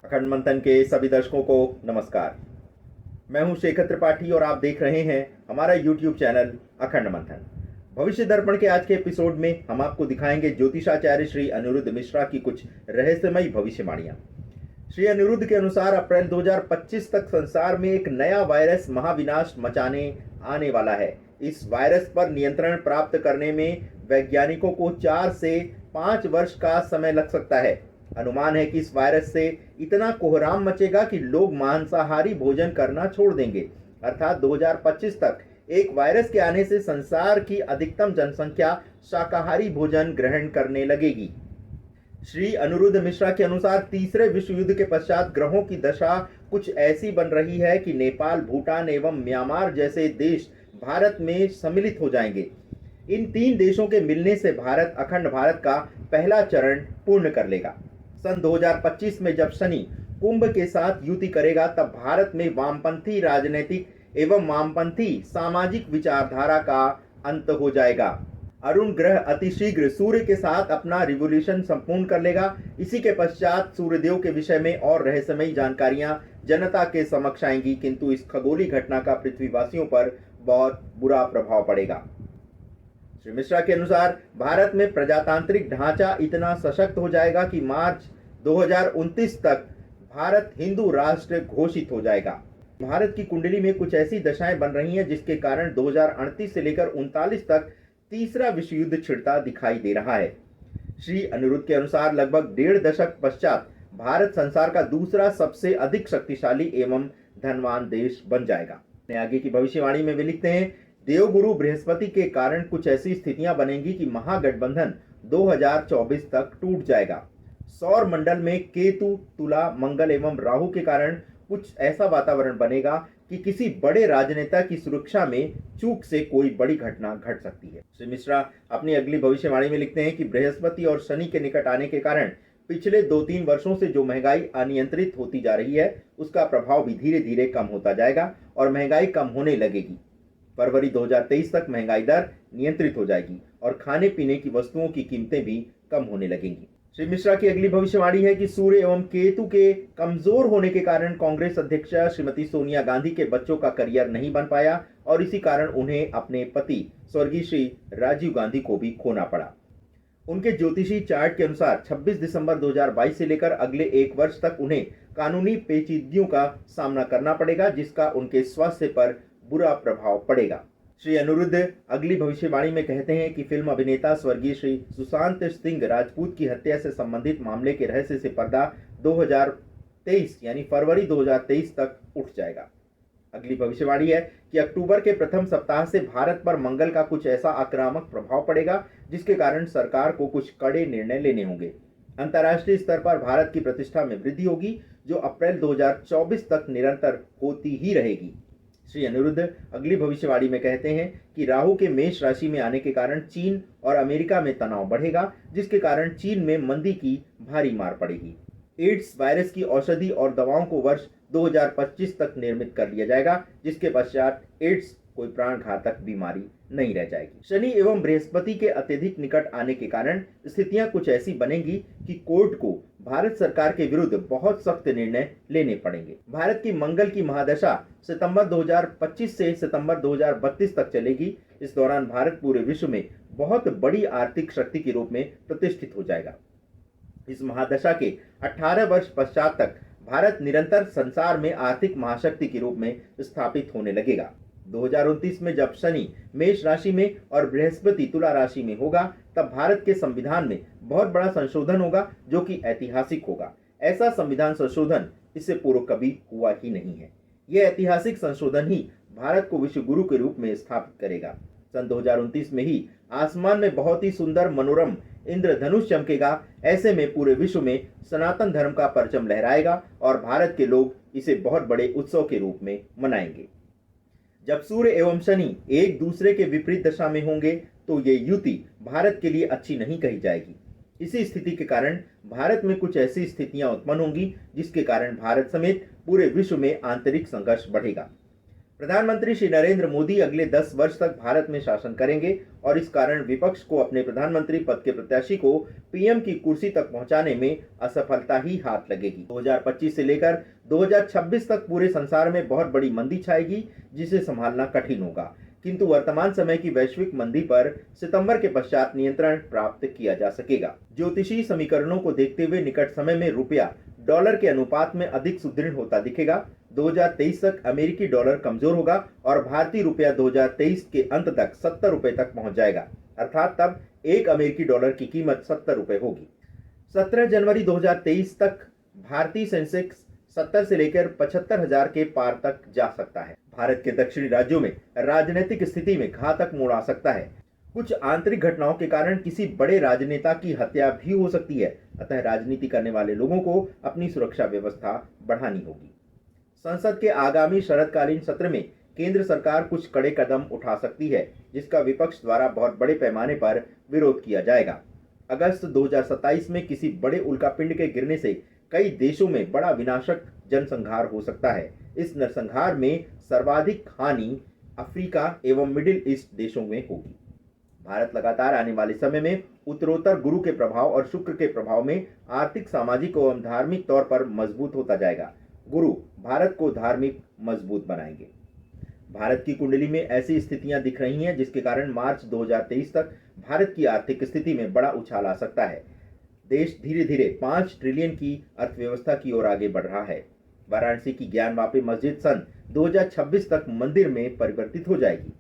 अखंड मंथन के सभी दर्शकों को नमस्कार। मैं हूं शेखर त्रिपाठी और आप देख रहे हैं हमारा YouTube चैनल अखंड मंथन। भविष्य दर्पण के आज के एपिसोड में हम आपको दिखाएंगे ज्योतिषाचार्य श्री अनिरुद्ध मिश्रा की कुछ रहस्यमयी भविष्यवाणियां। श्री अनिरुद्ध के अनुसार अप्रैल 2025 तक संसार में एक नया वायरस महाविनाश मचाने आने वाला है। इस वायरस पर नियंत्रण प्राप्त करने में वैज्ञानिकों को 4 से 5 वर्ष का समय लग सकता है। अनुमान है कि इस वायरस से इतना कोहराम मचेगा कि लोग मांसाहारी भोजन करना छोड़ देंगे। अर्थात 2025 तक एक वायरस के आने से संसार की अधिकतम जनसंख्या शाकाहारी भोजन ग्रहण करने लगेगी। श्री अनिरुद्ध मिश्रा के अनुसार तीसरे विश्व युद्ध के पश्चात ग्रहों की दशा कुछ ऐसी बन रही है कि नेपाल, भूटान एवं म्यांमार जैसे देश भारत में सम्मिलित हो जाएंगे। इन 3 देशों के मिलने से भारत अखंड भारत का पहला चरण पूर्ण कर लेगा। सन 2025 में जब शनि कुंभ के साथ युति करेगा तब भारत में वामपंथी राजनीतिक एवं वामपंथी सामाजिक विचारधारा का अंत हो जाएगा। अरुण ग्रह अतिशीघ्र सूर्य के साथ अपना रिवोल्यूशन संपूर्ण कर लेगा। इसी के पश्चात सूर्यदेव के विषय में और रहस्यमयी जानकारियां जनता के समक्ष आएंगी, किंतु इस खगोलीय घटना का पृथ्वीवासियों पर बहुत बुरा प्रभाव पड़ेगा। श्री मिश्रा के अनुसार भारत में प्रजातांत्रिक ढांचा इतना सशक्त हो जाएगा कि मार्च 2029 तक भारत हिंदू राष्ट्र घोषित हो जाएगा। भारत की कुंडली में कुछ ऐसी दशाएं बन रही हैं जिसके कारण 2038 से लेकर 39 तक तीसरा विश्व युद्ध छिड़ता दिखाई दे रहा है। श्री अनिरुद्ध के अनुसार लगभग 1.5 दशक पश्चात भारत संसार का दूसरा सबसे अधिक शक्तिशाली एवं धनवान देश बन जाएगा। आगे की भविष्यवाणी में वे लिखते हैं, देवगुरु बृहस्पति के कारण कुछ ऐसी स्थितियां बनेंगी कि महागठबंधन 2024 तक टूट जाएगा। सौर मंडल में केतु, तुला, मंगल एवं राहु के कारण कुछ ऐसा वातावरण बनेगा कि किसी बड़े राजनेता की सुरक्षा में चूक से कोई बड़ी घटना घट सकती है। श्री मिश्रा अपनी अगली भविष्यवाणी में लिखते हैं कि बृहस्पति और शनि के निकट आने के कारण पिछले 2-3 वर्षों से जो महंगाई अनियंत्रित होती जा रही है उसका प्रभाव भी धीरे धीरे कम होता जाएगा और महंगाई कम होने लगेगी। फरवरी 2023 तक महंगाई दर नियंत्रित हो जाएगी और खाने पीने की वस्तुओं की कीमतें भी कम होने लगेंगी। श्री मिश्रा की अगली भविष्यवाणी है कि सूर्य एवं केतु के कमजोर होने के कारण कांग्रेस अध्यक्ष श्रीमती सोनिया गांधी के बच्चों का करियर नहीं बन पाया और इसी कारण उन्हें अपने पति स्वर्गीय श्री राजीव गांधी को भी खोना पड़ा। उनके ज्योतिषी चार्ट के अनुसार 26 दिसंबर 2022 से लेकर अगले 1 वर्ष तक उन्हें कानूनी पेचीदगियों का सामना करना पड़ेगा, जिसका उनके स्वास्थ्य पर बुरा प्रभाव पड़ेगा। श्री अनिरुद्ध अगली भविष्यवाणी में कहते हैं कि फिल्म अभिनेता स्वर्गीय श्री सुशांत सिंह राजपूत की हत्या से संबंधित मामले के रहस्य से पर्दा 2023 यानी फरवरी 2023 तक उठ जाएगा। अगली भविष्यवाणी है कि अक्टूबर के प्रथम सप्ताह से भारत पर मंगल का कुछ ऐसा आक्रामक प्रभाव पड़ेगा जिसके कारण सरकार को कुछ कड़े निर्णय लेने होंगे। अंतर्राष्ट्रीय स्तर पर भारत की प्रतिष्ठा में वृद्धि होगी जो अप्रैल 2024 तक निरंतर होती ही रहेगी। श्री अनिरुद्ध अगली भविष्यवाणी में कहते हैं कि राहु के मेष राशि में आने के कारण चीन और अमेरिका में तनाव बढ़ेगा, जिसके कारण चीन में मंदी की भारी मार पड़ेगी। एड्स वायरस की औषधि और दवाओं को वर्ष 2025 तक निर्मित कर लिया जाएगा, जिसके पश्चात एड्स कोई प्राण घातक बीमारी नहीं रह जाएगी। शनि एवं बृहस्पति के अत्यधिक निकट आने के कारण स्थितियां कुछ ऐसी बनेंगी कि कोर्ट को भारत सरकार के विरुद्ध बहुत सख्त निर्णय लेने पड़ेंगे। भारत की मंगल की महादशा सितंबर 2025 से सितंबर 2032 तक चलेगी। इस दौरान भारत पूरे विश्व में बहुत बड़ी आर्थिक शक्ति के रूप में प्रतिष्ठित हो जाएगा। इस महादशा के 18 वर्ष पश्चात तक भारत निरंतर संसार में आर्थिक महाशक्ति के रूप में स्थापित होने लगेगा। 2029 में जब शनि मेष राशि में और बृहस्पति तुला राशि में होगा तब भारत के संविधान में बहुत बड़ा संशोधन होगा जो कि ऐतिहासिक होगा। ऐसा संविधान संशोधन इससे पूर्व कभी हुआ ही नहीं है। यह ऐतिहासिक संशोधन ही भारत को विश्व गुरु के रूप में स्थापित करेगा। सन 2029 में ही आसमान में बहुत ही सुंदर मनोरम इंद्रधनुष चमकेगा। ऐसे में पूरे विश्व में सनातन धर्म का परचम लहराएगा और भारत के लोग इसे बहुत बड़े उत्सव के रूप में मनाएंगे। जब सूर्य एवं शनि एक दूसरे के विपरीत दशा में होंगे तो ये युति भारत के लिए अच्छी नहीं कही जाएगी। इसी स्थिति के कारण भारत में कुछ ऐसी स्थितियां उत्पन्न होंगी जिसके कारण भारत समेत पूरे विश्व में आंतरिक संघर्ष बढ़ेगा। प्रधानमंत्री श्री नरेंद्र मोदी अगले 10 वर्ष तक भारत में शासन करेंगे और इस कारण विपक्ष को अपने प्रधानमंत्री पद के प्रत्याशी को पीएम की कुर्सी तक पहुंचाने में असफलता ही हाथ लगेगी। 2025 से लेकर 2026 तक पूरे संसार में बहुत बड़ी मंदी छाएगी, जिसे संभालना कठिन होगा, किंतु वर्तमान समय की वैश्विक मंदी पर सितंबर के पश्चात नियंत्रण प्राप्त किया जा सकेगा। ज्योतिषीय समीकरणों को देखते हुए निकट समय में रुपया डॉलर के अनुपात में अधिक सुदृढ़ होता दिखेगा। 2023 तक अमेरिकी डॉलर कमजोर होगा और भारतीय रुपया 2023 के अंत तक 70 रुपए तक पहुंच जाएगा, अर्थात तब एक अमेरिकी डॉलर की कीमत 70 रुपए होगी। 17 जनवरी 2023 तक भारतीय सेंसेक्स 70 से लेकर 75,000 के पार तक जा सकता है। भारत के दक्षिणी राज्यों में राजनीतिक स्थिति में घातक मोड़ आ सकता है। कुछ आंतरिक घटनाओं के कारण किसी बड़े राजनेता की हत्या भी हो सकती है, अतः राजनीति करने वाले लोगों को अपनी सुरक्षा व्यवस्था बढ़ानी होगी। संसद के आगामी शरदकालीन सत्र में केंद्र सरकार कुछ कड़े कदम उठा सकती है, जिसका विपक्ष द्वारा बहुत बड़े पैमाने पर विरोध किया जाएगा। अगस्त 2027 में किसी बड़े उल्कापिंड के गिरने से कई देशों में बड़ा विनाशक जनसंहार हो सकता है। इस नरसंहार में सर्वाधिक हानि अफ्रीका एवं मिडिल ईस्ट देशों में होगी। भारत लगातार आने वाले समय में उत्तरोत्तर गुरु के प्रभाव और शुक्र के प्रभाव में आर्थिक, सामाजिक एवं धार्मिक तौर पर मजबूत होता जाएगा। गुरु भारत को धार्मिक मजबूत बनाएंगे। भारत की कुंडली में ऐसी स्थितियां दिख रही हैं, जिसके कारण मार्च 2023 तक भारत की आर्थिक स्थिति में बड़ा उछाल आ सकता है। देश धीरे धीरे 5 ट्रिलियन की अर्थव्यवस्था की ओर आगे बढ़ रहा है। वाराणसी की ज्ञानवापी मस्जिद सन 2026 तक मंदिर में परिवर्तित हो जाएगी।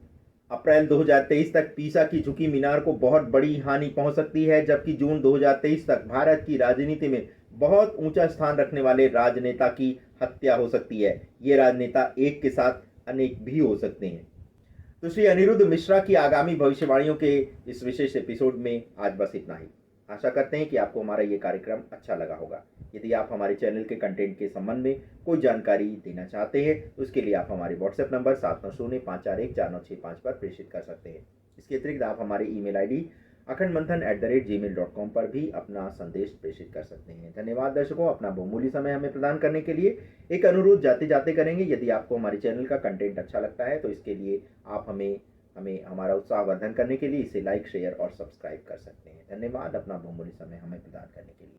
अप्रैल 2023 तक पीसा की झुकी मीनार को बहुत बड़ी हानि पहुंच सकती है, जबकि जून 2023 तक भारत की राजनीति में बहुत ऊंचा स्थान रखने वाले राजनेता की हत्या हो सकती है। ये राजनेता एक के साथ अनेक भी हो सकते हैं। तो श्री अनिरुद्ध मिश्रा की आगामी भविष्यवाणियों के इस विशेष एपिसोड में आज बस इतना ही। आशा करते हैं कि आपको हमारा ये कार्यक्रम अच्छा लगा होगा। यदि आप हमारे चैनल के कंटेंट के संबंध में कोई जानकारी देना चाहते हैं तो उसके लिए आप हमारे व्हाट्सएप नंबर 7905414965 पर प्रेषित कर सकते हैं। इसके अतिरिक्त आप हमारे ईमेल आईडी akhandmanthan@gmail.com पर भी अपना संदेश प्रेषित कर सकते हैं। धन्यवाद दर्शकों, अपना बहुमूल्य समय हमें प्रदान करने के लिए। एक अनुरोध जाते जाते करेंगे, यदि आपको हमारे चैनल का कंटेंट अच्छा लगता है तो इसके लिए आप हमें हमारा उत्साहवर्धन करने के लिए इसे लाइक, शेयर और सब्सक्राइब कर सकते हैं। धन्यवाद अपना बहुमूल्य समय हमें प्रदान करने के लिए।